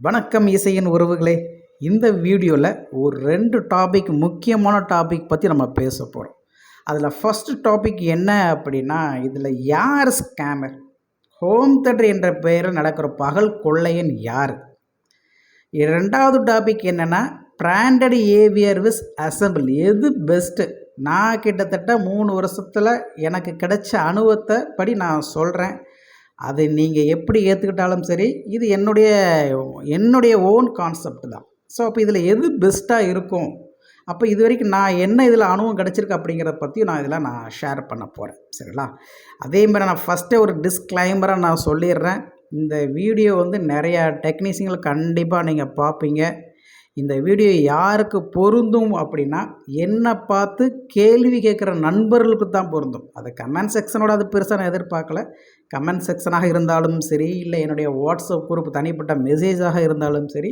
வணக்கம் இசையின் உறவுகளே. இந்த வீடியோவில் ஒரு 2 டாபிக் முக்கியமான டாபிக் பற்றி நம்ம பேச போகிறோம். அதில் ஃபஸ்ட்டு டாபிக் என்ன அப்படின்னா, இதில் யார் ஸ்கேமர், ஹோம் தேட்டர் என்ற பெயரில் நடக்கிற பகல் கொள்ளையன் யார். ரெண்டாவது டாபிக் என்னென்னா, பிராண்டட் ஏவியர்விஸ் அசம்பிள் எது பெஸ்ட்டு. நான் கிட்டத்தட்ட 3 வருஷத்தில் எனக்கு கிடைச்ச அனுபவத்தை படி நான் சொல்கிறேன். அது நீங்கள் எப்படி ஏற்றுக்கிட்டாலும் சரி, இது என்னுடைய ஓன் கான்செப்ட் தான். ஸோ அப்போ இதில் எது பெஸ்ட்டாக இருக்கும், அப்போ இது வரைக்கும் நான் என்ன இதில் அனுபவம் கிடச்சிருக்கு அப்படிங்கிறத பற்றி நான் ஷேர் பண்ண போகிறேன். சரிங்களா? அதேமாதிரி நான் ஃபஸ்ட்டே ஒரு டிஸ்க்ளைமராக நான் சொல்லிடுறேன். இந்த வீடியோ நிறையா டெக்னீஷியன்கள் கண்டிப்பாக நீங்கள் பார்ப்பீங்க. இந்த வீடியோ யாருக்கு பொருந்தும் அப்படின்னா, என்னை பார்த்து கேள்வி கேட்குற நண்பர்களுக்கு தான் பொருந்தும். அது கமெண்ட் செக்ஷனோட அது பெருசாக நான் எதிர்பார்க்கல. கமெண்ட் செக்ஷனாக இருந்தாலும் சரி, இல்லை என்னுடைய வாட்ஸ்அப் குரூப் தனிப்பட்ட மெசேஜாக இருந்தாலும் சரி,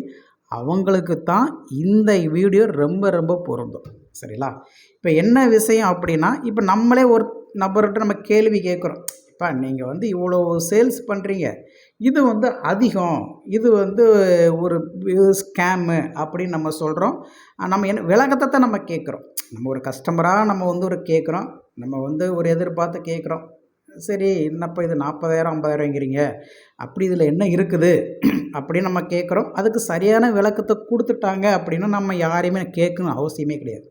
அவங்களுக்கு தான் இந்த வீடியோ ரொம்ப ரொம்ப பொருந்தும். சரிங்களா? இப்போ என்ன விஷயம் அப்படின்னா, இப்போ நம்மளே ஒரு நபர்கிட்ட நம்ம கேள்வி கேட்குறோம். இப்போ நீங்கள் இவ்வளோ சேல்ஸ் பண்ணுறீங்க, இது அதிகம், இது ஒரு ஸ்கேமு அப்படின்னு நம்ம சொல்கிறோம். நம்ம என்ன விளக்கத்தை தான் நம்ம கேட்குறோம். நம்ம ஒரு கஸ்டமராக நம்ம ஒரு கேட்குறோம், நம்ம ஒரு எதிர்பார்த்து கேட்குறோம். சரி, என்னப்பா இது 40,000 50,000ங்கிறீங்க, அப்படி இதில் என்ன இருக்குது அப்படின்னு நம்ம கேட்குறோம். அதுக்கு சரியான விளக்கத்தை கொடுத்துட்டாங்க அப்படின்னா நம்ம யாரையுமே கேட்கணும் அவசியமே கிடையாது.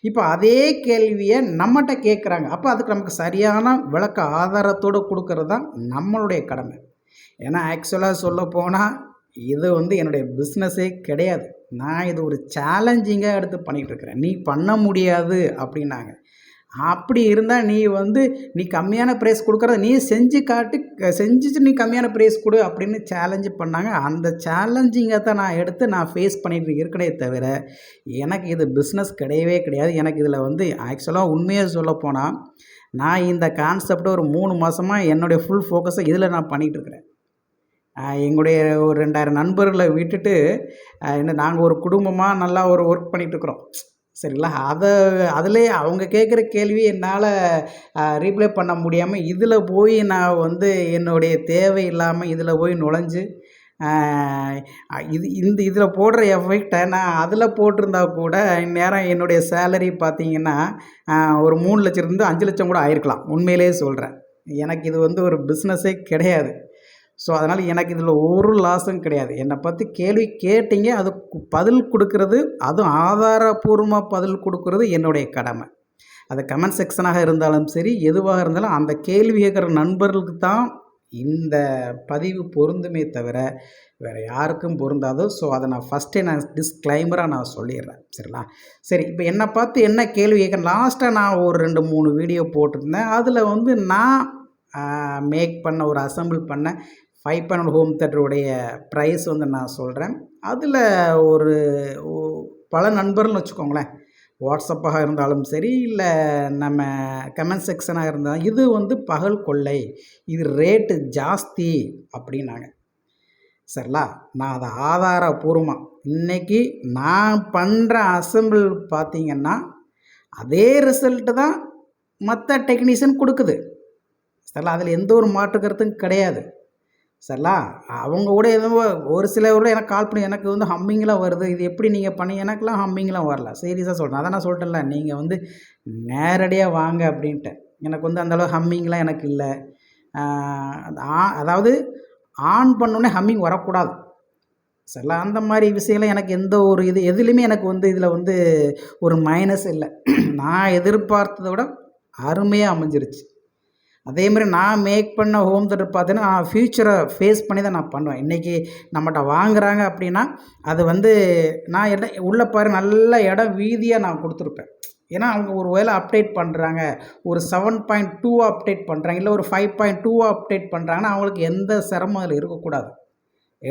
இப்போ அதே கேள்வியை நம்மகிட்ட கேட்குறாங்க, அப்போ அதுக்கு நமக்கு சரியான விளக்க ஆதாரத்தோடு கொடுக்கறது தான் நம்மளுடைய கடமை. ஏன்னா ஆக்சுவலாக சொல்ல போனால் இது என்னுடைய பிஸ்னஸே கிடையாது. நான் இது ஒரு சேலஞ்சிங்காக எடுத்து பண்ணிகிட்டு இருக்கிறேன். நீ பண்ண முடியாது அப்படின்னாங்க. அப்படி இருந்தால் நீ கம்மியான ப்ரைஸ் கொடுக்குறத நீ செஞ்சு காட்டு, செஞ்சுட்டு நீ கம்மியான ப்ரைஸ் கொடு அப்படின்னு சேலஞ்சு பண்ணாங்க. அந்த சேலஞ்சிங்கை தான் நான் எடுத்து நான் ஃபேஸ் பண்ணிட்டு இருக்கிறதே தவிர எனக்கு இது பிஸ்னஸ் கிடையவே கிடையாது. எனக்கு இதில் ஆக்சுவலாக உண்மையாக சொல்லப்போனால் நான் இந்த கான்செப்டை ஒரு 3 மாதமாக என்னுடைய ஃபுல் ஃபோக்கஸை இதில் நான் பண்ணிகிட்ருக்கிறேன். எங்களுடைய ஒரு 2000 நண்பர்களை விட்டுட்டு நாங்கள் ஒரு குடும்பமாக நல்லா ஒரு ஒர்க் பண்ணிகிட்ருக்குறோம். சரிங்களா? அதிலே அவங்க கேட்குற கேள்வி என்னால் ரீப்ளை பண்ண முடியாமல் இதில் போய் நான் என்னுடைய தேவை இல்லாமல் இதில் போய் நுழைஞ்சு இதில் போடுற எஃபெக்டை நான் அதில் போட்டிருந்தா கூட இந்நேரம் என்னுடைய சேலரி பார்த்திங்கன்னா ஒரு 3 லட்சத்துலேருந்து 5 லட்சம் கூட ஆயிருக்கலாம். உண்மையிலே சொல்கிறேன். எனக்கு இது ஒரு பிஸ்னஸே கிடையாது. ஸோ அதனால் எனக்கு இதில் ஒரு லாஸும் கிடையாது. என்னை பற்றி கேள்வி கேட்டீங்க, அதுக்கு பதில் கொடுக்கறது, அதுவும் ஆதாரபூர்வமாக பதில் கொடுக்கறது என்னுடைய கடமை. அது கமெண்ட் செக்ஷனாக இருந்தாலும் சரி, எதுவாக இருந்தாலும் அந்த கேள்வி கேட்குற நண்பர்களுக்கு தான் இந்த பதிவு பொருந்துமே தவிர வேறு யாருக்கும் பொருந்தாது. ஸோ அதை நான் ஃபஸ்ட்டே டிஸ்க்ளைமராக நான் சொல்லிடுறேன். சரிங்களா? சரி, இப்போ என்னை பார்த்து என்ன கேள்வி கேட்குறேன், லாஸ்ட்டாக நான் ஒரு 2-3 வீடியோ போட்டிருந்தேன். அதில் நான் மேக் பண்ண ஒரு அசம்பிள் பண்ண 500 ஹோம் தேட்டருடைய ப்ரைஸ் நான் சொல்கிறேன். அதில் ஒரு பல நண்பர்கள்னு வச்சுக்கோங்களேன், வாட்ஸ்அப்பாக இருந்தாலும் சரி, இல்லை நம்ம கமெண்ட் செக்ஷனாக இருந்தாலும் இது பகல் கொள்ளை, இது ரேட்டு ஜாஸ்தி அப்படின்னாங்க. சரிங்களா? நான் அதை ஆதாரபூர்வமாக இன்றைக்கி நான் பண்ணுற அசம்பிள் பார்த்திங்கன்னா அதே ரிசல்ட்டு தான் மற்ற டெக்னீஷியன் கொடுக்குது. சரிங்களா? அதில் எந்த ஒரு மாற்று கருத்தும் கிடையாது. சரிங்களா? அவங்க கூட ஏதோ ஒரு சிலர் எனக்கு கால் பண்ணி எனக்கு ஹம்மிங்லாம் வருது, இது எப்படி நீங்கள் பண்ணி, எனக்குலாம் ஹம்மிங்லாம் வரல. சீரியஸாக சொல்கிறேன். அதான் நான் சொல்லிட்டேன்ல, நீங்கள் நேரடியாக வாங்க அப்படின்ட்டு. எனக்கு அந்தளவு ஹம்மிங்லாம் எனக்கு இல்லை. அதாவது ஆன் பண்ணோன்னே ஹம்மிங் வரக்கூடாது. சரிங்களா? அந்த மாதிரி விஷயம்லாம் எனக்கு எந்த ஒரு எதுலேயுமே எனக்கு இதில் ஒரு மைனஸ் இல்லை. நான் எதிர்பார்த்ததை விட அருமையாக அமைஞ்சிருச்சு. அதேமாதிரி நான் மேக் பண்ண ஹோம் தேட்டர் பார்த்தீங்கன்னா நான் ஃப்யூச்சரை ஃபேஸ் பண்ணி தான் நான் பண்ணுவேன். இன்றைக்கி நம்மகிட்ட வாங்குகிறாங்க அப்படின்னா அது நான் உள்ள பாரு நல்ல இடம் வீதியாக நான் கொடுத்துருப்பேன். ஏன்னா அவங்க ஒரு வேளை அப்டேட் பண்ணுறாங்க, ஒரு 7.2 அப்டேட் பண்ணுறாங்க, இல்லை ஒரு 5.2 அப்டேட் பண்ணுறாங்கன்னா அவங்களுக்கு எந்த சிரமம் அதில் இருக்கக்கூடாது.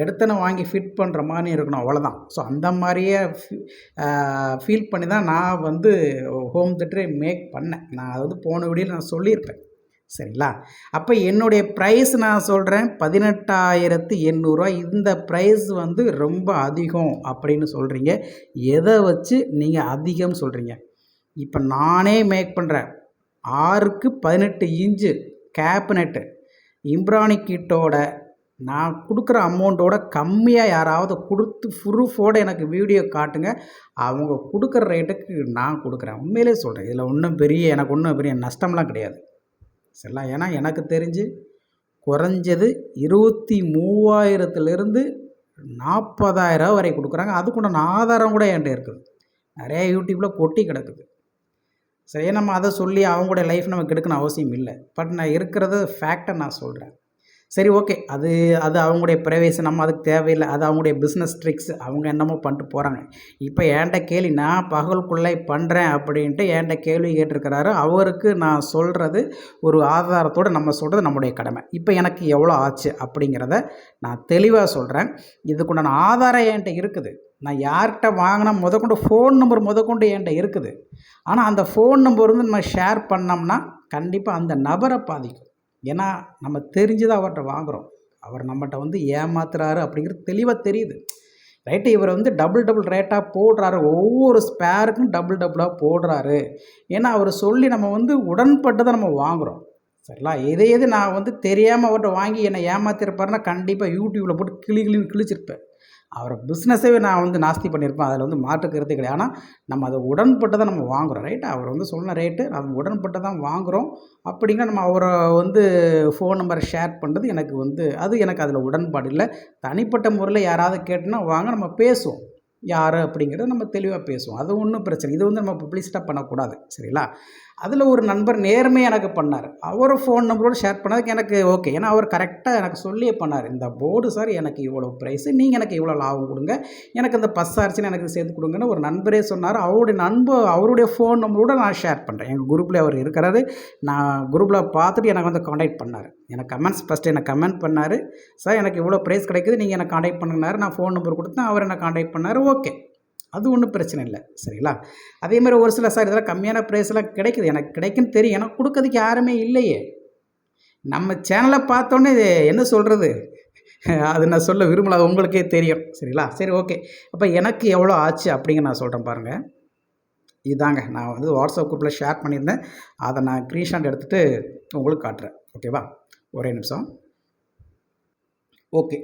எடுத்தனை வாங்கி ஃபிட் பண்ணுற மாதிரி இருக்கணும், அவ்வளோதான். ஸோ அந்த மாதிரியே ஃபீல் பண்ணி தான் நான் ஹோம் தேட்டரை மேக் பண்ணேன். நான் போன வீடியோவில் நான் சொல்லியிருப்பேன். சரிங்களா? அப்போ என்னுடைய ப்ரைஸ் நான் சொல்கிறேன் 18,800 இந்த ப்ரைஸ் ரொம்ப அதிகம் அப்படின்னு சொல்கிறீங்க. எதை வச்சு நீங்கள் அதிகம் சொல்கிறீங்க? இப்போ நானே மேக் பண்ணுறேன் 6க்கு 18 இன்ச்சு கேபினெட்டு இம்ப்ரானி கிட்டோட நான் கொடுக்குற அமௌண்ட்டோட கம்மியாக யாராவது கொடுத்து ப்ரூஃபோடு எனக்கு வீடியோ காட்டுங்க, அவங்க கொடுக்குற ரேட்டுக்கு நான் கொடுக்குறேன். உண்மையிலே சொல்கிறேன். இதில் எனக்கு ஒன்றும் பெரிய நஷ்டம்லாம் கிடையாது. சரிங்களா? ஏன்னா எனக்கு தெரிஞ்சு குறைஞ்சது 23,000லேருந்து 40,000 வரை கொடுக்குறாங்க. அதுக்குண்டான ஆதாரம் கூட என்கிட்ட இருக்குது. நிறைய யூடியூப்பில் கொட்டி கிடக்குது. சரி, நம்ம அதை சொல்லி அவங்களுடைய லைஃப் நமக்கு எடுக்கணும் அவசியம் இல்லை. பட் நான் இருக்கிறத ஃபேக்டை நான் சொல்கிறேன். சரி, ஓகே. அது அது அவங்களுடைய பிரைவேசி, நம்ம அதுக்கு தேவையில்லை. அது அவங்களுடைய பிஸ்னஸ் ட்ரிக்ஸ். அவங்க என்னமோ பண்ணிட்டு போகிறாங்க. இப்போ என்கிட்ட கேள்வி, நான் பகல் பண்ணுறேன் அப்படின்ட்டு என்கிட்ட கேள்வி கேட்டிருக்கிறாரு. அவருக்கு நான் சொல்கிறது ஒரு ஆதாரத்தோடு நம்ம சொல்கிறது நம்முடைய கடமை. இப்போ எனக்கு எவ்வளோ ஆச்சு அப்படிங்கிறத நான் தெளிவாக சொல்கிறேன். இதுக்குண்டான ஆதாரம் என்கிட்ட இருக்குது. நான் யார்கிட்ட வாங்கினா முதற்கொண்டு ஃபோன் நம்பர் முதற்கொண்டு என்கிட்ட இருக்குது. ஆனால் அந்த ஃபோன் நம்பர் வந்து நம்ம ஷேர் பண்ணோம்னா கண்டிப்பாக அந்த நபரை பாதிக்கும். ஏன்னா நம்ம தெரிஞ்சு தான் அவர்கிட்ட வாங்குகிறோம். அவர் நம்மகிட்ட வந்து ஏமாத்துறாரு அப்படிங்கிறது தெளிவாக தெரியுது. ரைட்டு, இவர் வந்து டபுள் ரேட்டாக போடுறாரு. ஒவ்வொரு ஸ்பேருக்கும் டபுளாக போடுறாரு. ஏன்னா அவர் சொல்லி நம்ம வந்து உடன்பட்டு தான் நம்ம வாங்குகிறோம். சரிங்களா? எது நான் வந்து தெரியாமல் அவர்கிட்ட வாங்கி என்னை ஏமாத்திருப்பாருன்னா கண்டிப்பாக யூடியூப்பில் போட்டு கிளின்னு கிழிச்சிருப்பேன். அவரை பிஸ்னஸே நான் வந்து நாஸ்தி பண்ணியிருப்பேன். அதில் வந்து மாற்று கருத்தே கிடையாது. ஆனால் நம்ம அதை உடன்பட்டு தான் நம்ம வாங்குகிறோம். ரைட்டு, அவர் வந்து சொன்ன ரேட்டு நம்ம உடன்பட்டு தான் வாங்குகிறோம். அப்படின்னா நம்ம அவரை வந்து ஃபோன் நம்பரை ஷேர் பண்ணுறது எனக்கு அதில் உடன்பாடு இல்லை. தனிப்பட்ட முறையில் யாராவது கேட்டுன்னா வாங்க, நம்ம பேசுவோம். யார் அப்படிங்கிறத நம்ம தெளிவாக பேசுவோம். அது ஒன்றும் பிரச்சனை. இது வந்து நம்ம பப்ளிசிட்டாக பண்ணக்கூடாது. சரிங்களா? அதில் ஒரு நண்பர் நேர்மையாக எனக்கு பண்ணார். அவர் ஃபோன் நம்பரோடு ஷேர் பண்ணதுக்கு எனக்கு ஓகே. ஏன்னா அவர் கரெக்டாக எனக்கு சொல்லியே பண்ணார். இந்த போர்டு சார் எனக்கு இவ்வளோ ப்ரைஸு, நீங்கள் எனக்கு இவ்வளோ லாபம் கொடுங்க, எனக்கு இந்த பஸ் ஆர்ச்சின்னு எனக்கு சேர்த்து கொடுங்கன்னு ஒரு நண்பரே சொன்னார். அவருடைய ஃபோன் நம்பரோட நான் ஷேர் பண்ணுறேன். எங்கள் குரூப்பில் அவர் இருக்கிறாரு. நான் குரூப்பில் பார்த்துட்டு எனக்கு வந்து காண்டாக்ட் பண்ணார். எனக்கு ஃபஸ்ட்டு எனக்கு கமெண்ட் பண்ணார். சார் எனக்கு இவ்வளோ ப்ரைஸ் கிடைக்குது, நீங்கள் எனக்கு காண்டாக்ட் பண்ணுங்கன்னாரு. நான் ஃபோன் நம்பர் கொடுத்தேன். அவர் என்ன காண்டாக்ட் பண்ணார். ஓகே, அது ஒன்றும் பிரச்சனை இல்லை. சரிங்களா? அதேமாதிரி ஒரு சில சார் இதெல்லாம் கம்மியான ப்ரைஸ்லாம் கிடைக்குது, எனக்கு கிடைக்குன்னு தெரியும். ஏன்னா கொடுக்கறதுக்கு யாருமே இல்லையே. நம்ம சேனலை பார்த்தோன்னே என்ன சொல்கிறது, அது நான் சொல்ல விரும்பல, அது உங்களுக்கே தெரியும். சரிங்களா? சரி, ஓகே. அப்போ எனக்கு எவ்வளோ ஆச்சு அப்படிங்க நான் சொல்கிறேன் பாருங்கள். இதாங்க நான் வந்து வாட்ஸ்அப் குரூப்பில் ஷேர் பண்ணியிருந்தேன். அதை நான் ஸ்க்ரீன்ஷாட் எடுத்துகிட்டு உங்களுக்கு காட்டுறேன். ஓகேவா? ஒரே நிமிஷம். ஓகே,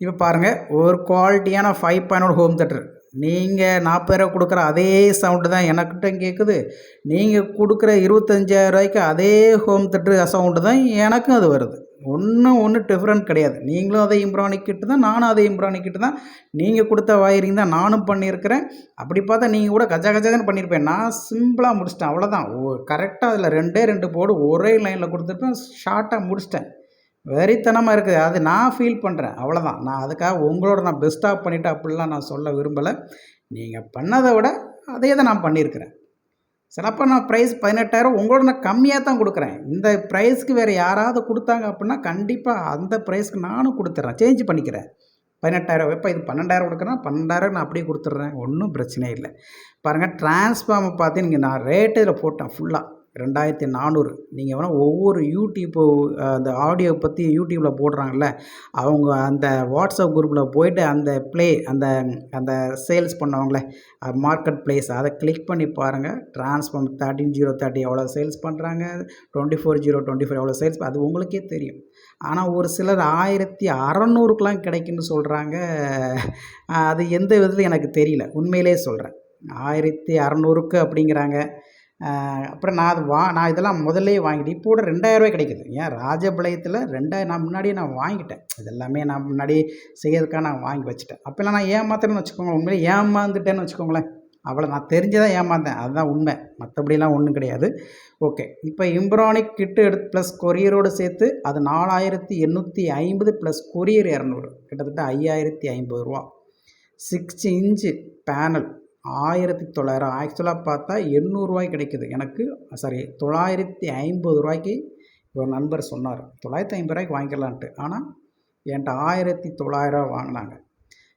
இப்போ பாருங்கள், ஒரு குவாலிட்டியான 5.1 ஹோம் தேட்டர். நீங்கள் 40,000 கொடுக்குற அதே சவுண்டு தான் எனக்கிட்ட கேட்குது. நீங்கள் கொடுக்குற 25,000 அதே ஹோம் தேட்டர் சவுண்டு தான் எனக்கும் அது வருது. ஒன்றும் டிஃப்ரெண்ட் கிடையாது. நீங்களும் அதை இம்ப்ரானிக்கிட்டு தான், நானும் அதை இம்ப்ரானிக்கிட்டு தான். நீங்கள் கொடுத்த வயரிங் தான் நானும் பண்ணியிருக்கிறேன். அப்படி பார்த்தா நீங்கள் கூட கஜாகஜான்னு பண்ணியிருப்பேன். நான் சிம்பிளாக முடிச்சிட்டேன். அவ்வளோதான். கரெக்டாக அதில் 2 போர்டு ஒரே லைனில் கொடுத்துருப்பேன். ஷார்ட்டாக முடிச்சிட்டேன். வெறித்தனமாக இருக்குது. அது நான் ஃபீல் பண்ணுறேன். அவ்வளோதான். நான் அதுக்காக உங்களோட நான் பெஸ்ட்டாக பண்ணிவிட்டு அப்படிலாம் நான் சொல்ல விரும்பலை. நீங்கள் பண்ணதை விட அதே தான் நான் பண்ணியிருக்கிறேன். சிலப்போ நான் ப்ரைஸ் 18,000 உங்களோட நான் கம்மியாக தான் கொடுக்குறேன். இந்த ப்ரைஸ்க்கு வேறு யாராவது கொடுத்தாங்க அப்படின்னா கண்டிப்பாக அந்த ப்ரைஸ்க்கு நானும் கொடுத்துட்றேன், சேஞ்ச் பண்ணிக்கிறேன். 18,000 இப்போ இது 12,000 கொடுக்குறேன்னா 12,000 நான் அப்படியே கொடுத்துட்றேன். ஒன்றும் பிரச்சனையே இல்லை. பாருங்கள், டிரான்ஸ்ஃபார்மை பார்த்தீங்கன்னா நான் ரேட்டு இதில் போட்டேன் ஃபுல்லாக 2,400. நீங்கள் வேணால் ஒவ்வொரு யூடியூப்பு அந்த ஆடியோ பற்றி யூடியூப்பில் போடுறாங்கல்ல, அவங்க அந்த வாட்ஸ்அப் குரூப்பில் போய்ட்டு அந்த அந்த சேல்ஸ் பண்ணவங்களே மார்க்கெட் பிளேஸ் அதை கிளிக் பண்ணி பாருங்கள். டிரான்ஸ்ஃபார்ம் 13,030 எவ்வளோ சேல்ஸ் பண்ணுறாங்க, 24,024 எவ்வளோ சேல்ஸ், அது உங்களுக்கே தெரியும். ஆனால் ஒரு சிலர் 1,600க்கெலாம் கிடைக்குன்னு சொல்கிறாங்க. அது எந்த விதத்தில் எனக்கு தெரியல, உண்மையிலே சொல்கிறேன். 1,600க்கு அப்படிங்கிறாங்க. அப்புறம் நான் இதெல்லாம் முதல்லையே வாங்கிட்டு இப்போ கூட 2,000 கிடைக்குது. ஏன் ராஜபாளையத்தில் 2,000 நான் முன்னாடியே நான் வாங்கிட்டேன். இதெல்லாமே நான் முன்னாடி செய்யறதுக்காக நான் வாங்கி வச்சுட்டேன். அப்போல்லாம் நான் ஏமாத்துறேன்னு வச்சுக்கோங்க, உண்மையிலே ஏமாந்துட்டேன்னு வச்சுக்கோங்களேன். அவ்வளோ நான் தெரிஞ்சுதான் ஏமாந்தேன், அதுதான் உண்மை, மற்றபடிலாம் ஒன்றும் கிடையாது. ஓகே, இப்போ இம்ப்ரானிக் கிட்டு ப்ளஸ் கொரியரோடு சேர்த்து அது 4,850 ப்ளஸ் கொரியர் 200, கிட்டத்தட்ட 5,050 ரூபா. 6 இன்ச்சு பேனல் 1,900. ஆக்சுவலாக பார்த்தா 800 கிடைக்குது எனக்கு. சாரி, 950 ஒரு நண்பர் சொன்னார் 950 வாங்கிக்கலான்ட்டு. ஆனால் என்கிட்ட 1,900 வாங்கினாங்க.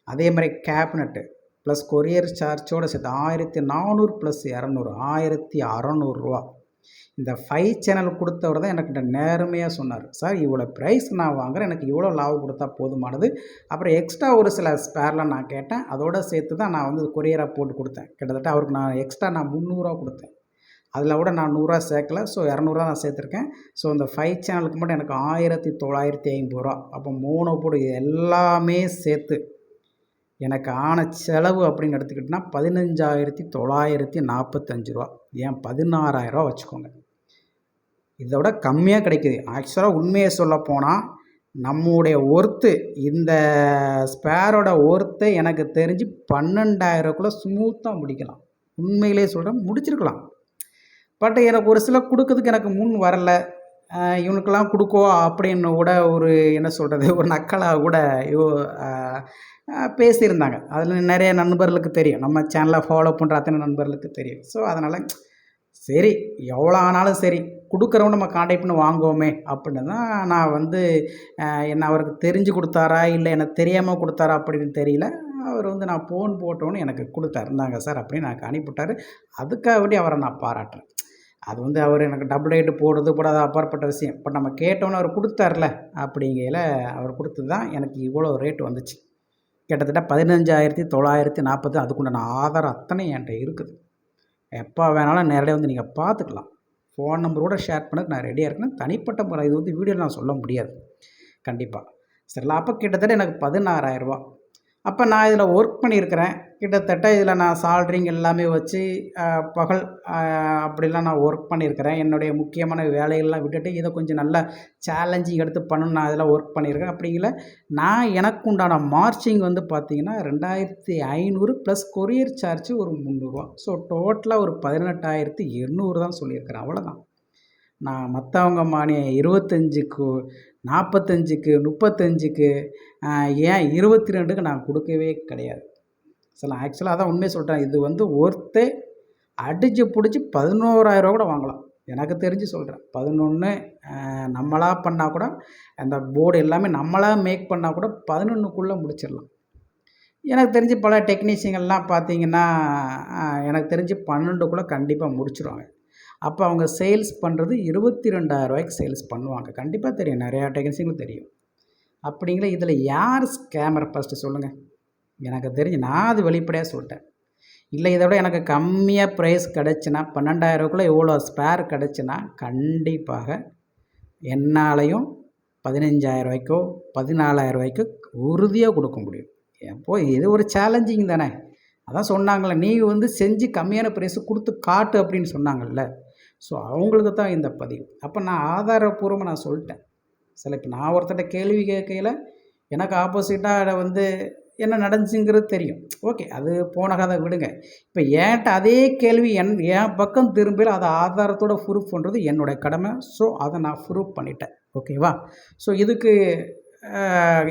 அதே மாதிரி கேபினட்டு ப்ளஸ் கொரியர் சார்ஜோடு சேர்த்து 1,400 ப்ளஸ் 200 1,600. இந்த 5 சேனல் கொடுத்தவர் தான் எனக்கு நேர்மையாக சொன்னார், சார் இவ்வளோ ப்ரைஸ் நான் வாங்குகிறேன், எனக்கு இவ்வளோ லாபம் கொடுத்தா போதுமானது. அப்புறம் எக்ஸ்ட்ரா ஒரு சில ஸ்பேர்லாம் நான் கேட்டேன், அதோடு சேர்த்து தான் நான் வந்து கொரியராக போட்டு கொடுத்தேன். கிட்டத்தட்ட அவருக்கு நான் எக்ஸ்ட்ரா 300 கொடுத்தேன். அதில் கூட நான் 100 சேர்க்கல. ஸோ 200 தான் சேர்த்துருக்கேன். ஸோ இந்த 5 சேனலுக்கு மட்டும் எனக்கு 1950 ரூபா. அப்போ 3 போடு எல்லாமே சேர்த்து எனக்கு ஆன செலவு அப்படின்னு எடுத்துக்கிட்டோன்னா 15,945 ரூபா. ஏன் 16,000 ரூபா வச்சுக்கோங்க. இதை விட கம்மியாக கிடைக்குது. ஆக்சுவலாக உண்மையை சொல்ல போனால் நம்முடைய ஒர்த்து இந்த ஸ்பேரோட ஒர்த்து எனக்கு தெரிஞ்சு 12,000க்குள்ளே ஸ்மூத்தாக முடிக்கலாம். உண்மையிலே சொல்கிறேன், முடிச்சிருக்கலாம். பட் எனக்கு ஒரு சில கொடுக்கறதுக்கு எனக்கு முன் வரலை. இவனுக்கெல்லாம் கொடுக்கோ அப்படின்னு கூட ஒரு என்ன சொல்கிறது, ஒரு நக்கலாக கூட பேசியிருந்தாங்க. அதில் நிறைய நண்பர்களுக்கு தெரியும், நம்ம சேனலை ஃபாலோ பண்ணுற அத்தனை நண்பர்களுக்கு தெரியும். ஸோ அதனால் சரி, எவ்வளோ ஆனாலும் சரி, கொடுக்குறவங்க நம்ம கான்டாக்ட் பண்ணி வாங்குவோமே அப்படின்னு தான் நான் வந்து என்ன அவருக்கு தெரிஞ்சு கொடுத்தாரா இல்லை எனக்கு தெரியாமல் கொடுத்தாரா அப்படின்னு தெரியல. அவர் வந்து நான் ஃபோன் போட்டோன்னு எனக்கு கொடுத்தாரு. இருந்தாங்க சார் அப்படின்னு எனக்கு அனுப்பிவிட்டார். அதுக்காக வேண்டி அவரை நான் பாராட்டுறேன். அது வந்து அவர் எனக்கு டபுள் ரேட்டு போடுறது போடாத அப்பாற்பட்ட விஷயம். இப்போ நம்ம கேட்டோன்னு அவர் கொடுத்தார்ல, அப்படிங்கையில் அவர் கொடுத்தது தான் எனக்கு இவ்வளோ ரேட்டு வந்துச்சு. கிட்டத்தட்ட 15,940. அதுக்குண்டான ஆதாரம் அத்தனை என்கிட்ட இருக்குது. எப்போ வேணாலும் நேரடியாக வந்து நீங்கள் பார்த்துக்கலாம். ஃபோன் நம்பரோட ஷேர் பண்ணதுக்கு நான் ரெடியாக இருக்கேன். தனிப்பட்ட முறை இது வந்து வீடியோ நான் சொல்ல முடியாது கண்டிப்பாக. சரிங்களா? அப்போ கிட்டத்தட்ட எனக்கு 16,000 ரூபா. அப்போ நான் இதில் ஒர்க் பண்ணியிருக்கிறேன். கிட்டத்தட்ட இதில் நான் சால்ட்ரிங் எல்லாமே வச்சு பகல் அப்படிலாம் நான் ஒர்க் பண்ணியிருக்கிறேன். என்னுடைய முக்கியமான வேலைகள்லாம் விட்டுட்டு இதை கொஞ்சம் நல்லா சேலஞ்சிங் எடுத்து பண்ணணும் நான் இதில் ஒர்க் பண்ணியிருக்கேன். அப்படிங்கல நான் எனக்கு உண்டான மார்ச்சிங் வந்து பார்த்திங்கன்னா 2,500 ப்ளஸ் கொரியர் சார்ஜ் ஒரு 300 ரூபா. ஸோ டோட்டலாக ஒரு 18,800 தான் சொல்லியிருக்கிறேன். அவ்வளோதான். நான் மற்றவங்க மானி 25க்கு 45க்கு 35க்கு ஏன் 22க்கு நான் கொடுக்கவே கிடையாது. சில ஆக்சுவலாக அதான் உண்மையை சொல்கிறேன். இது வந்து ஒருத்தே அடித்து பிடிச்சி 11,000 கூட வாங்கலாம். எனக்கு தெரிஞ்சு சொல்கிறேன். 11 நம்மளாக பண்ணால் கூட அந்த போர்டு எல்லாமே நம்மளாக மேக் பண்ணால் கூட 11க்குள்ளே முடிச்சிடலாம். எனக்கு தெரிஞ்சு பல டெக்னீஷியன்கள்லாம் பார்த்திங்கன்னா எனக்கு தெரிஞ்சு 12க்குள்ளே கண்டிப்பாக முடிச்சிடுவாங்க. அப்போ அவங்க சேல்ஸ் பண்ணுறது 22,000 ரூபாய்க்கு சேல்ஸ் பண்ணுவாங்க. கண்டிப்பாக தெரியும், நிறையா டெக்னீஷியனுக்கும் தெரியும். அப்படிங்கிற இதில் யார் ஸ்கேமர் ஃபஸ்ட்டு சொல்லுங்கள். எனக்கு தெரிஞ்சு நான் அது வெளிப்படையாக சொல்லிட்டேன். இல்லை இதை விட எனக்கு கம்மியாக ப்ரைஸ் கிடச்சின்னா 12,000க்குள்ளே எவ்வளோ ஸ்பேர் கிடச்சின்னா கண்டிப்பாக என்னாலையும் 15,000 ரூபாய்க்கோ 14,000 ரூபாய்க்கோ உறுதியாக கொடுக்க முடியும். எப்போ இது ஒரு சேலஞ்சிங் தானே. அதான் சொன்னாங்களே, நீ வந்து செஞ்சு கம்மியான ப்ரைஸு கொடுத்து காட்டு அப்படின்னு சொன்னாங்கல்ல. ஸோ அவங்களுக்கு தான் இந்த பதிவு. அப்போ நான் ஆதாரப்பூர்வமாக நான் சொல்லிட்டேன். சில இப்போ நான் ஒருத்தட்ட கேள்வி கேட்கையில் எனக்கு ஆப்போசிட்டாக வந்து என்ன நடந்துச்சுங்கிறது தெரியும். ஓகே, அது போன கதை விடுங்க. இப்போ என்கிட்ட அதே கேள்வி என் பக்கம் திரும்பியில் அதை ஆதாரத்தோடு ப்ரூஃப் பண்ணுறது என்னுடைய கடமை. ஸோ அதை நான் ப்ரூஃப் பண்ணிட்டேன். ஓகேவா? ஸோ இதுக்கு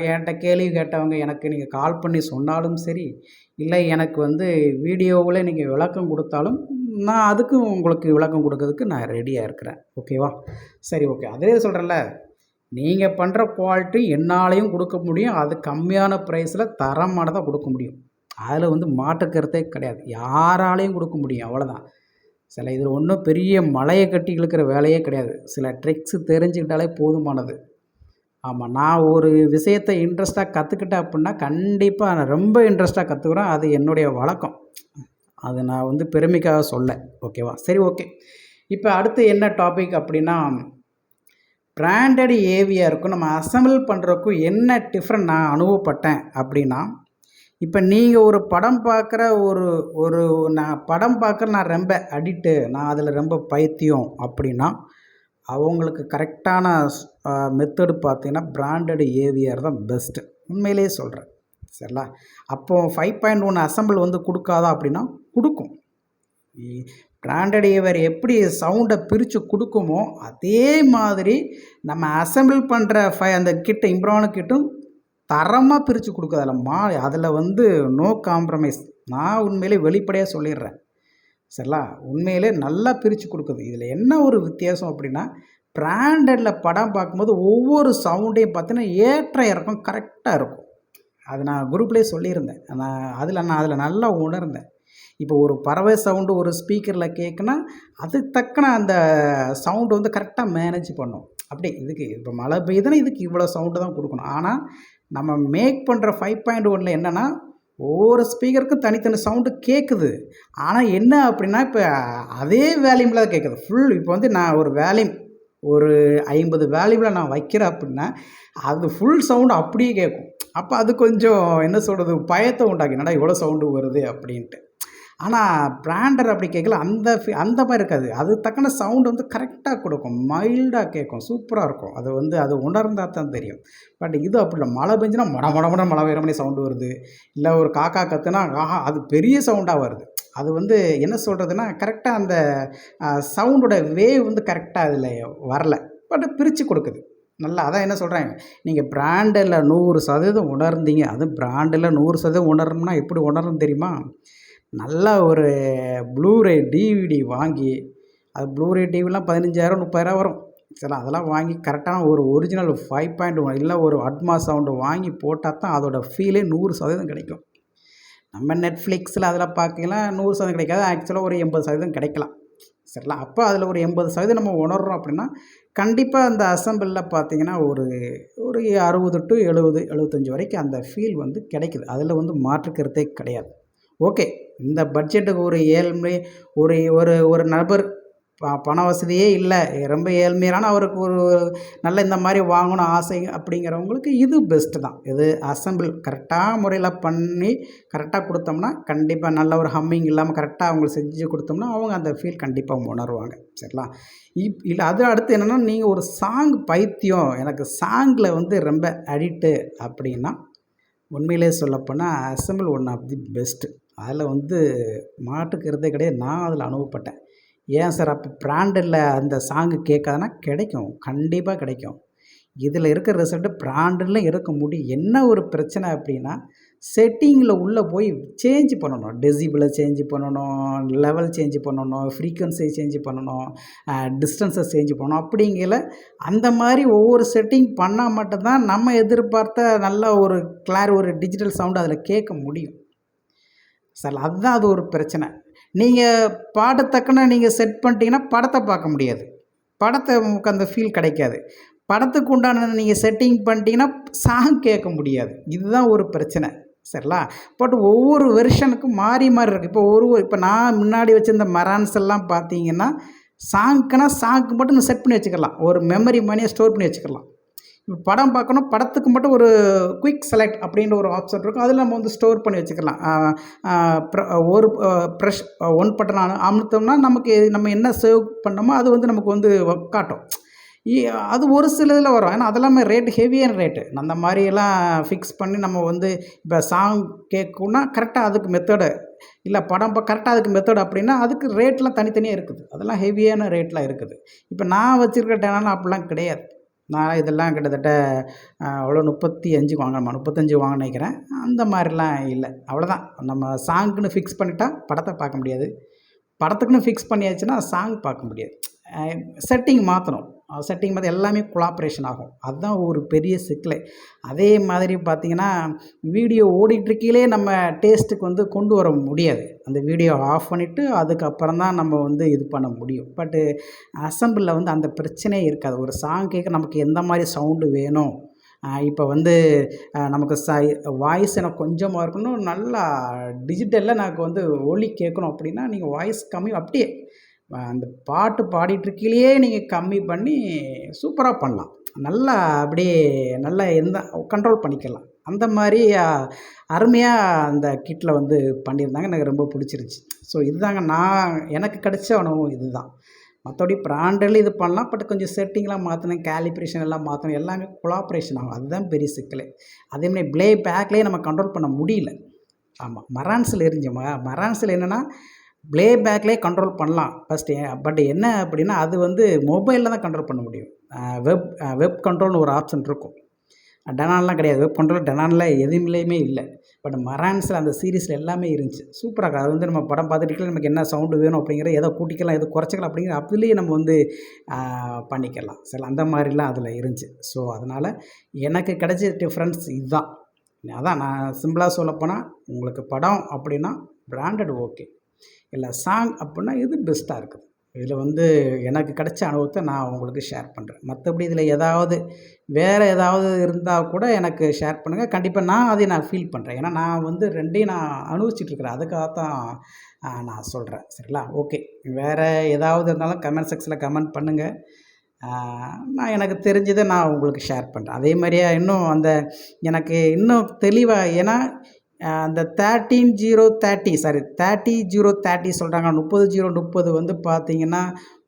என்கிட்ட கேள்வி கேட்டவங்க எனக்கு நீங்கள் கால் பண்ணி சொன்னாலும் சரி, இல்லை எனக்கு வந்து வீடியோவில் நீங்கள் விளக்கம் கொடுத்தாலும் நான் அதுக்கும் உங்களுக்கு விளக்கம் கொடுக்கறதுக்கு நான் ரெடியாக இருக்கிறேன். ஓகேவா? சரி, ஓகே. அதே சொல்கிறேன்ல, நீங்கள் பண்ணுற குவாலிட்டி என்னாலையும் கொடுக்க முடியும். அது கம்மியான ப்ரைஸில் தரமானதாக கொடுக்க முடியும். அதில் வந்து மாற்றுக்கிறதே கிடையாது. யாராலையும் கொடுக்க முடியும். அவ்வளோதான். சில இதில் ஒன்றும் பெரிய மலையை கட்டி இழுக்கிற வேலையே கிடையாது. சில ட்ரிக்ஸு தெரிஞ்சுக்கிட்டாலே போதுமானது. ஆமாம், நான் ஒரு விஷயத்தை இன்ட்ரெஸ்ட்டாக கற்றுக்கிட்டேன் அப்படின்னா கண்டிப்பாக நான் ரொம்ப இன்ட்ரெஸ்ட்டாக கற்றுக்குறேன். அது என்னுடைய வழக்கம். அது நான் வந்து பெருமைக்காக சொல்ல. ஓகேவா? சரி, ஓகே. இப்போ அடுத்து என்ன டாபிக் அப்படின்னா, பிராண்டட் ஏவிஆருக்கும் நம்ம அசம்பிள் பண்ணுறதுக்கும் என்ன டிஃப்ரெண்ட் நான் அனுபவப்பட்டேன் அப்படின்னா, இப்போ நீங்கள் ஒரு படம் பார்க்குற நான் படம் பார்க்குற நான் ரொம்ப அடிக்ட்டு, நான் அதில் ரொம்ப பைத்தியம் அப்படின்னா அவங்களுக்கு கரெக்டான மெத்தடு பார்த்தீங்கன்னா பிராண்டட் ஏவிஆர் தான் பெஸ்ட்டு. உண்மையிலே சொல்கிறேன். சரிங்களா? அப்போது 5.1 அசம்பிள் வந்து கொடுக்காதா அப்படின்னா கொடுக்கும். பிராண்டட் ஏவிஆர் எப்படி சவுண்டை பிரித்து கொடுக்குமோ அதே மாதிரி நம்ம அசம்பிள் பண்ணுற அந்த கிட்ட இம்ப்ரான கிட்டும் தரமாக பிரித்து கொடுக்குது. அதில் வந்து நோ காம்ப்ரமைஸ். நான் உண்மையிலே வெளிப்படையாக சொல்லிடுறேன். சரிங்களா? உண்மையிலே நல்லா பிரித்து கொடுக்குது. இதில் என்ன ஒரு வித்தியாசம் அப்படின்னா, பிராண்டடில் படம் பார்க்கும்போது ஒவ்வொரு சவுண்டையும் பார்த்தீங்கன்னா ஏற்ற இறக்கம் கரெக்டாக இருக்கும். அது நான் குரூப்லேயே சொல்லியிருந்தேன். நான் அதில் நல்லா உணர்ந்தேன். இப்போ ஒரு பறவை சவுண்டு ஒரு ஸ்பீக்கரில் கேட்குன்னா அதுக்கு தக்கன அந்த சவுண்டு வந்து கரெக்டாக மேனேஜ் பண்ணும். அப்படி இதுக்கு இப்போ மழை பெய்யுதுன்னா இதுக்கு இவ்வளோ சவுண்டு தான் கொடுக்கணும். ஆனால் நம்ம மேக் பண்ணுற 5.1 என்னென்னா ஒவ்வொரு ஸ்பீக்கருக்கும் தனித்தனி சவுண்டு கேட்குது. ஆனால் என்ன அப்படின்னா, இப்போ அதே வேல்யூமில் தான் கேட்குது. இப்போ வந்து நான் ஒரு வேல்யூம் ஒரு 50 வேல்யூமில் நான் வைக்கிறேன் அப்படின்னா, அது ஃபுல் சவுண்டு அப்படியே கேட்கும். அப்போ அது கொஞ்சம் என்ன சொல்கிறது, பயத்தை உண்டாக்கி, என்னடா இவ்வளோ சவுண்டு வருது அப்படின்ட்டு. ஆனால் பிராண்டட் அப்படி கேட்கல, அந்த மாதிரி இருக்காது. அது தக்கன சவுண்டு வந்து கரெக்டாக கொடுக்கும், மைல்டாக கேட்கும், சூப்பராக இருக்கும். அது வந்து அது உணர்ந்தா தான் தெரியும். பட் இது அப்படி இல்லை. மழை பெஞ்சுனா மட மழை பெய்கிற மாதிரி சவுண்டு வருது. இல்லை ஒரு காக்கா கத்துனா ஆஹா அது பெரிய சவுண்டாக வருது. அது வந்து என்ன சொல்கிறதுனா, கரெக்டாக அந்த சவுண்டோட வேவ் வந்து கரெக்டாக அதில் வரல. பட் பிரித்து கொடுக்குது நல்லா. அதான் என்ன சொல்கிறேன், நீங்கள் பிராண்டில் 100% உணர்ந்தீங்க. அதுவும் பிராண்டில் 100% உணரணும்னா எப்படி உணரணும் தெரியுமா? நல்லா ஒரு ப்ளூரே டிவிடி வாங்கி, அது ப்ளூரே டிவிலாம் 15,000 30,000 வரும். சரி, அதெல்லாம் வாங்கி கரெக்டான ஒரு ஒரிஜினல் 5.1 இல்லை ஒரு அட்மாஸ் சவுண்டு வாங்கி போட்டால் தான் அதோட ஃபீலே 100% கிடைக்கும். நம்ம நெட்ஃப்ளிக்ஸில் அதில் பார்க்கலாம் 100% கிடைக்காது. ஆக்சுவலாக ஒரு 80% கிடைக்கலாம். சரிங்களா? அப்போ அதில் ஒரு 80% நம்ம உணர்றோம் அப்படின்னா, கண்டிப்பாக அந்த அசெம்பிளில் பார்த்தீங்கன்னா ஒரு ஒரு 60 to 70 75 வரைக்கும் அந்த ஃபீல் வந்து கிடைக்குது. அதில் வந்து மாற்று கருத்தே கிடையாது. ஓகே, இந்த பட்ஜெட்டுக்கு ஒரு ஏழ்மை ஒரு ஒரு ஒரு நபர் பண வசதியே இல்லை, ரொம்ப ஏழ்மையான அவருக்கு ஒரு நல்ல இந்த மாதிரி வாங்கணும் ஆசை அப்படிங்கிறவங்களுக்கு இது பெஸ்ட்டு தான். இது அசெம்பிள் கரெக்டாக முறையில் பண்ணி கரெக்டாக கொடுத்தோம்னா கண்டிப்பாக நல்ல ஒரு ஹம்மிங் இல்லாமல் கரெக்டாக அவங்களுக்கு செஞ்சு கொடுத்தோம்னா அவங்க அந்த ஃபீல் கண்டிப்பாக உணருவாங்க. சரிங்களா? இல்லை அது அடுத்து என்னென்னா, நீங்கள் ஒரு சாங் பைத்தியம், எனக்கு சாங்கில் வந்து ரொம்ப அடிக்ட்டு அப்படின்னா, உண்மையிலே சொல்லப்போனால் assemble one of the best. அதில் வந்து மாட்டுக்கிறதே கிடையாது. நான் அதில் அனுபவப்பட்டேன். ஏன் சார் அப்போ பிராண்டில் அந்த சாங்கு கேட்காதுன்னா கிடைக்கும், கண்டிப்பாக கிடைக்கும். இதில் இருக்கிற ரிசல்ட்டு பிராண்டில் இருக்க முடியும். என்ன ஒரு பிரச்சனை அப்படின்னா, செட்டிங்கில் உள்ளே போய் சேஞ்ச் பண்ணணும். டெசிபிளை சேஞ்ச் பண்ணணும், லெவல் சேஞ்ச் பண்ணணும், ஃப்ரீக்வன்சி சேஞ்ச் பண்ணணும், டிஸ்டன்ஸை சேஞ்ச் பண்ணணும். அப்படிங்கிற அந்த மாதிரி ஒவ்வொரு செட்டிங் பண்ணால் மட்டும்தான் நம்ம எதிர்பார்த்த நல்ல ஒரு ஒரு டிஜிட்டல் சவுண்டு அதில் கேட்க முடியும். சார் அதுதான் அது ஒரு பிரச்சனை. நீங்கள் பாடத்தக்கன நீங்கள் செட் பண்ணிட்டீங்கன்னா படத்தை பார்க்க முடியாது. படத்தை உங்களுக்கு அந்த ஃபீல் கிடைக்காது. படத்துக்கு உண்டானது நீங்கள் செட்டிங் பண்ணிட்டீங்கன்னா சாங் கேட்க முடியாது. இதுதான் ஒரு பிரச்சனை. சரிங்களா? பட் ஒவ்வொரு வெர்ஷனுக்கும் மாறி மாறி இருக்குது. இப்போ நான் முன்னாடி வச்சுருந்த மரான்ஸ் எல்லாம் பார்த்தீங்கன்னா, சாங்க்கு மட்டும் செட் பண்ணி வச்சுக்கலாம். ஒரு மெமரி மணியை ஸ்டோர் பண்ணி வச்சுக்கலாம். இப்போ படம் பார்க்கணும், படத்துக்கு மட்டும் ஒரு குயிக் செலக்ட் அப்படின்ற ஒரு ஆப்ஷன் இருக்கும். அதில் நம்ம வந்து ஸ்டோர் பண்ணி வச்சுக்கலாம். ஒரு ப்ரெஷ் ஒன் பட்டன் அமுத்தோம்னா நமக்கு நம்ம என்ன சேவ் பண்ணோமோ அது வந்து நமக்கு வந்து காட்டும். அது ஒரு சில இதில் வரும். ஏன்னா அதெல்லாமே ரேட்டு ஹெவியான ரேட்டு. அந்த மாதிரியெல்லாம் ஃபிக்ஸ் பண்ணி நம்ம வந்து இப்போ சாங் கேட்கணுன்னா கரெக்டாக அதுக்கு மெத்தடு, இல்லை படம் கரெக்டாக அதுக்கு மெத்தட் அப்படின்னா அதுக்கு ரேட்லாம் தனித்தனியாக இருக்குது. அதெல்லாம் ஹெவியான ரேட்லாம் இருக்குது. இப்போ நான் வச்சுருக்க சேனல் அப்படிலாம் கிடையாது. நான் இதெல்லாம் கிட்டத்தட்ட அவ்வளோ 35 வாங்கினேன், 35 வாங்க நினைக்கிறேன். அந்த மாதிரிலாம் இல்லை. அவ்வளோதான். நம்ம சாங்குன்னு ஃபிக்ஸ் பண்ணிட்டா படத்தை பார்க்க முடியாது. படத்துக்குன்னு ஃபிக்ஸ் பண்ணியாச்சுன்னா சாங் பார்க்க முடியாது. செட்டிங் மாற்றணும். செட்டிங் மாற்றி எல்லாமே கொலாப்ரேஷன் ஆகும். அதுதான் ஒரு பெரிய சிக்கலே. அதே மாதிரி பார்த்திங்கன்னா, வீடியோ ஓடிட்டுருக்கையிலே நம்ம டேஸ்ட்டுக்கு வந்து கொண்டு வர முடியாது. அந்த வீடியோ ஆஃப் பண்ணிவிட்டு அதுக்கப்புறம் தான் நம்ம வந்து இது பண்ண முடியும். பட்டு அசெம்பிளில் வந்து அந்த பிரச்சனையே இருக்காது. ஒரு சாங் கேட்க நமக்கு எந்த மாதிரி சவுண்டு வேணும், இப்போ வந்து நமக்கு வாய்ஸ் எனக்கு கொஞ்சமாக இருக்கணும், நல்லா டிஜிட்டலில் எனக்கு வந்து ஒலி கேட்கணும் அப்படின்னா நீங்கள் வாய்ஸ் கம்மி அப்படியே அந்த பாட்டு பாடிட்டுருக்கையிலேயே நீங்கள் கம்மி பண்ணி சூப்பராக பண்ணலாம். நல்லா அப்படியே நல்லா கண்ட்ரோல் பண்ணிக்கலாம். அந்த மாதிரி அருமையாக அந்த கிட்டில் வந்து பண்ணியிருந்தாங்க. எனக்கு ரொம்ப பிடிச்சிருந்துச்சி. ஸோ இதுதாங்க எனக்கு கிடைச்ச அனுபவம் இதுதான். மற்றபடி பிராண்டில் இது பண்ணலாம். பட் கொஞ்சம் செட்டிங்லாம் மாற்றணும், கேலிப்ரேஷன் எல்லாம் மாற்றணும், எல்லாமே கொலாப்ரேஷன் ஆகும். அதுதான் பெரிய சிக்கலே. அதேமாதிரி ப்ளே பேக்லேயே நம்ம கண்ட்ரோல் பண்ண முடியல. ஆமாம், மரான்ஸில் மரான்ஸில் என்னென்னா ப்ளே பேக்லேயே கண்ட்ரோல் பண்ணலாம் ஃபஸ்ட்டு. பட் என்ன அப்படின்னா அது வந்து மொபைலில் தான் கண்ட்ரோல் பண்ண முடியும். வெப் கண்ட்ரோல்னு ஒரு ஆப்ஷன் இருக்கும். டெனான்லாம் கிடையாது. வெப் கண்ட்ரோல் டெனானில் எதுவுமே இல்லை. பட் மரான்ஸில் அந்த சீரீஸில் எல்லாமே இருந்துச்சு. சூப்பராக இருக்குது. அது வந்து நம்ம படம் பார்த்துட்டு நமக்கு என்ன சவுண்டு வேணும் அப்படிங்கிற எதை கூட்டிக்கலாம் எதை குறைச்சிக்கலாம் அப்படிங்கிற அதுலேயே நம்ம வந்து பண்ணிக்கலாம். சரி, அந்த மாதிரிலாம் அதில் இருந்துச்சு. ஸோ அதனால் எனக்கு கிடைச்ச டிஃப்ரென்ஸ் இதுதான். அதான் நான் சிம்பிளாக சொல்லப்போனால், உங்களுக்கு படம் அப்படின்னா பிராண்டட் ஓகே, இல்லை சாங் அப்படின்னா இது பெஸ்ட்டாக இருக்குது. இதில் வந்து எனக்கு கிடைச்ச அனுபவத்தை நான் உங்களுக்கு ஷேர் பண்ணுறேன். மற்றபடி இதில் ஏதாவது வேறு ஏதாவது இருந்தால் கூட எனக்கு ஷேர் பண்ணுங்கள். கண்டிப்பாக நான் ஃபீல் பண்ணுறேன். ஏன்னா நான் வந்து 2யும் நான் அனுபவிச்சிட்ருக்கிறேன். அதுக்காகத்தான் நான் சொல்கிறேன். சரிங்களா? ஓகே. வேறு ஏதாவது இருந்தாலும் கமெண்ட் செக்ஷனில் கமெண்ட் பண்ணுங்கள். நான் எனக்கு தெரிஞ்சதை நான் உங்களுக்கு ஷேர் பண்ணுறேன். அதே மாதிரியே இன்னும் எனக்கு இன்னும் தெளிவாக ஏன்னா அந்த 30 சொல்கிறாங்க. 30 வந்து பார்த்தீங்கன்னா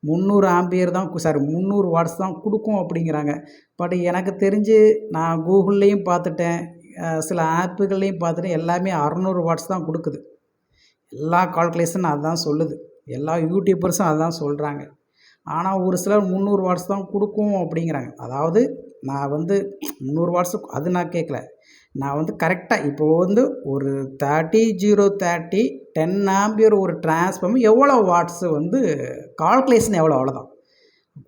300 ஆம்பியர் தான் 300 வாட்ஸ் தான் கொடுக்கும் அப்படிங்கிறாங்க. பட் எனக்கு தெரிஞ்சு நான் கூகுள்லேயும் பார்த்துட்டேன், சில ஆப்புகள்லேயும் பார்த்துட்டேன், எல்லாமே 600 வாட்ஸ் தான் கொடுக்குது. எல்லா கால்குலேஷன் அதுதான் சொல்லுது. எல்லா யூடியூபர்ஸும் அதுதான் சொல்கிறாங்க. ஆனால் ஒரு சிலர் 300 வாட்ஸ் தான் கொடுக்கும் அப்படிங்கிறாங்க. அதாவது நான் வந்து 300 வாட்ஸு அது நான் கேட்கல. நான் வந்து கரெக்டாக இப்போது வந்து ஒரு 10 ஆம்பியர் ஒரு டிரான்ஸ்ஃபார்மர் எவ்வளோ வாட்ஸு வந்து கால்குலேஷன் எவ்வளோ அவ்வளோதான்.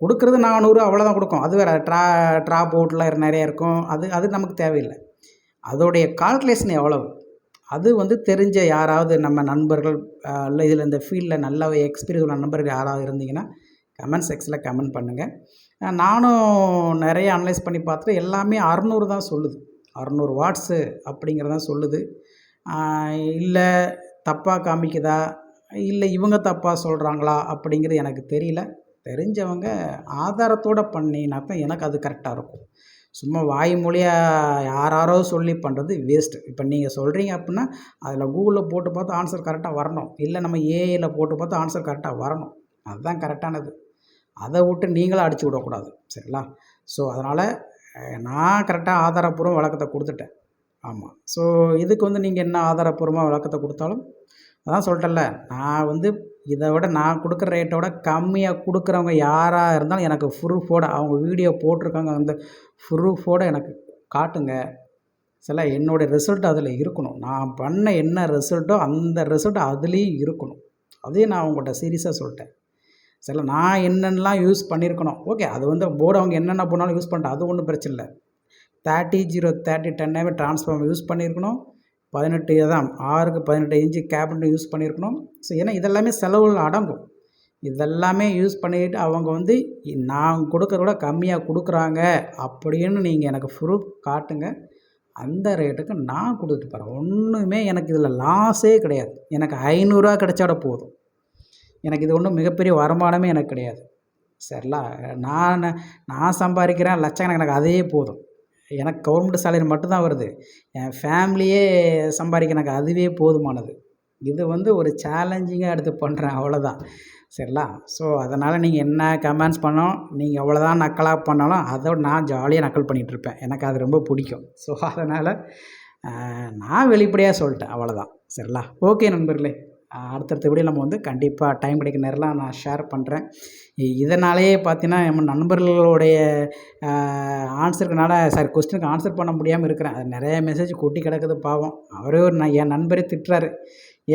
கொடுக்குறது 400 அவ்வளோதான் கொடுக்கும். அது வேறு ட்ராப் அவுட்லாம் நிறைய இருக்கும். அது நமக்கு தேவையில்லை. அதோடைய கால்குலேஷன் எவ்வளவு அது வந்து தெரிஞ்ச யாராவது நம்ம நண்பர்கள் இல்லை இதில் இந்த ஃபீல்டில் நல்ல எக்ஸ்பீரியன்ஸ் உள்ள நண்பர்கள் யாராவது இருந்தீங்கன்னா கமெண்ட் செக்ஷனில் கமெண்ட் பண்ணுங்கள். நானும் நிறைய அனலைஸ் பண்ணி பார்த்துட்டு எல்லாமே 600 தான் சொல்லுது. 600 வாட்ஸு அப்படிங்கிறதான் சொல்லுது. இல்லை தப்பாக காமிக்குதா, இல்லை இவங்க தப்பாக சொல்கிறாங்களா அப்படிங்கிறது எனக்கு தெரியல. தெரிஞ்சவங்க ஆதாரத்தோடு பண்ணினா தான் எனக்கு அது கரெக்டாக இருக்கும். சும்மா வாய் மொழியாக யாரோ சொல்லி பண்ணுறது வேஸ்ட்டு. இப்போ நீங்கள் சொல்கிறீங்க அப்படின்னா அதில் கூகுளில் போட்டு பார்த்து ஆன்சர் கரெக்டாக வரணும். இல்லை நம்ம ஏஐயில் போட்டு பார்த்து ஆன்சர் கரெக்டாக வரணும். அதுதான் கரெக்டானது. அதை விட்டு நீங்களும் அடிச்சு விடக்கூடாது. சரிங்களா? ஸோ அதனால் நான் கரெக்டாக ஆதாரப்பூர்வ விளக்கத்தை கொடுத்துட்டேன். ஆமாம். ஸோ இதுக்கு வந்து நீங்கள் என்ன ஆதாரப்பூர்வமாக விளக்கத்தை கொடுத்தாலும் அதான் சொல்லிட்டேன்ல, நான் வந்து இதை விட நான் கொடுக்குற ரேட்டை விட கம்மியாக கொடுக்குறவங்க யாராக இருந்தாலும் எனக்கு ப்ரூஃபோட அவங்க வீடியோ போட்டிருக்காங்க, அந்த ப்ரூஃபோடு எனக்கு காட்டுங்க. சில என்னுடைய ரிசல்ட் அதில் இருக்கணும். நான் பண்ண என்ன ரிசல்ட்டோ அந்த ரிசல்ட் அதுலேயும் இருக்கணும். அதையும் நான் உங்கள்கிட்ட சீரியஸாக சொல்லிட்டேன். சில நான் என்னென்னலாம் யூஸ் பண்ணியிருக்கணும். ஓகே, அது வந்து போர்டு அவங்க என்னென்ன பண்ணாலும் யூஸ் பண்ணிட்டேன். அது ஒன்றும் பிரச்சனை இல்லை. 30 டிரான்ஸ்ஃபார்மர் யூஸ் பண்ணியிருக்கணும். 18 தான் 6க்கு 18 இன்ச்சு கேபினட் யூஸ் பண்ணியிருக்கணும். ஸோ ஏன்னா இதெல்லாமே செலவுகள் அடங்கும். இதெல்லாமே யூஸ் பண்ணிவிட்டு அவங்க வந்து நான் கொடுக்குறத விட கம்மியாக கொடுக்குறாங்க அப்படின்னு நீங்கள் எனக்கு ப்ரூஃப் காட்டுங்க. அந்த ரேட்டுக்கு நான் கொடுத்துட்டு போகிறேன். ஒன்றுமே எனக்கு இதில் லாஸே கிடையாது. எனக்கு 500 கிடைச்சாட போதும். எனக்கு இது ஒன்றும் மிகப்பெரிய வருமானமே எனக்கு கிடையாது. சரிங்களா? நான் சம்பாதிக்கிறேன் லட்சக்கணக்கு, எனக்கு அதே போதும். எனக்கு கவர்மெண்ட் சேலரி மட்டும்தான் வருது. என் ஃபேமிலியே சம்பாதிக்க எனக்கு அதுவே போதுமானது. இது வந்து ஒரு சேலஞ்சிங்காக எடுத்து பண்ணுறேன், அவ்வளோதான். சரிங்களா? ஸோ அதனால் நீங்கள் என்ன கமெண்ட்ஸ் பண்ணோம், நீங்கள் எவ்வளோதான் நக்கலாக பண்ணாலும் அதோட நான் ஜாலியாக நக்கல் பண்ணிகிட்ருப்பேன். எனக்கு அது ரொம்ப பிடிக்கும். ஸோ அதனால் நான் வெளிப்படையாக சொல்லிட்டேன், அவ்வளோதான். சரிங்களா? ஓகே நண்பர்களே, அடுத்தடுத்த வீடியோ நம்ம வந்து கண்டிப்பாக டைம் கிடைக்கிற நேரம்லாம் நான் ஷேர் பண்ணுறேன். இதனாலேயே பார்த்தீங்கன்னா நம்ம நண்பர்களுடைய கொஸ்டினுக்கு ஆன்சர் பண்ண முடியாமல் இருக்கிறேன். அது நிறைய மெசேஜ் கொட்டி கிடக்குது பாவம். அவரே என் நண்பரே திட்டுறாரு,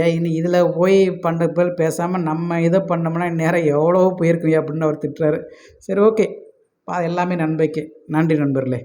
ஏன் இதில் போய் பண்ணுற பேர் பேசாமல் நம்ம இதை பண்ணோம்னா நேரம் எவ்வளோ போயிருக்குங்க அப்படின்னு அவர் திட்டுறாரு. சரி, ஓகே, எல்லாமே நன்மைக்கு. நன்றி நண்பர்களே.